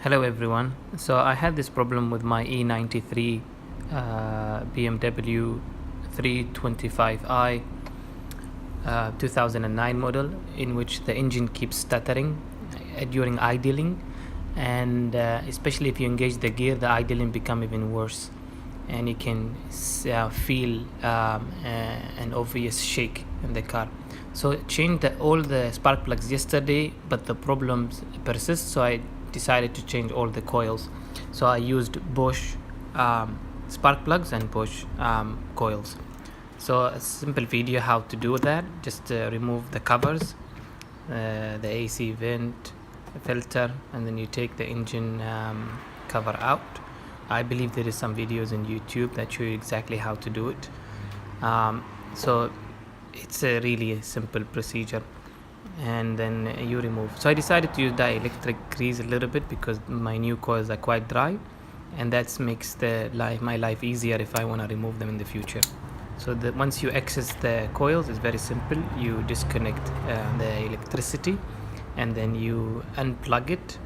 Hello everyone. So I had this problem with my E93 BMW 325i 2009 model, in which the engine keeps stuttering during idling, and especially if you engage the gear, the idling become even worse, and you can feel an obvious shake in the car. So I changed all the spark plugs yesterday, but the problems persist, so I decided to change all the coils. So I used Bosch spark plugs and Bosch coils. So a simple video how to do that. Just remove the covers, the AC vent, filter, and then you take the engine cover out. I believe there is some videos on YouTube that show you exactly how to do it. So it's a really simple procedure, and then you remove. So I decided to use dielectric grease a little bit because my new coils are quite dry, and that makes my life easier if I want to remove them in the future. So once you access the coils, it's very simple. You disconnect the electricity, and then you unplug it,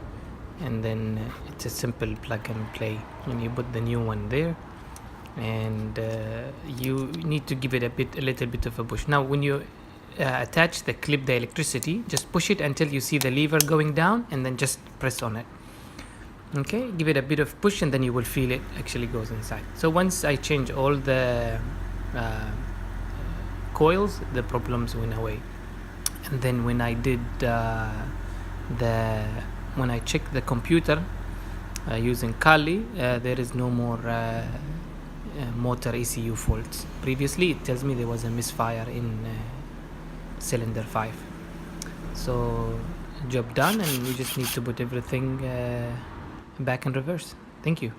and then it's a simple plug and play, and you put the new one there, and you need to give it a little bit of a push. Now when you attach the electricity, just push it until you see the lever going down, and then just press on it. Okay, give it a bit of push, and then you will feel it actually goes inside. So once I change all the coils, the problems went away. And then when I did when I checked the computer using Kali, there is no more motor ECU faults. Previously it tells me there was a misfire in cylinder 5. So job done, and we just need to put everything back in reverse. Thank you.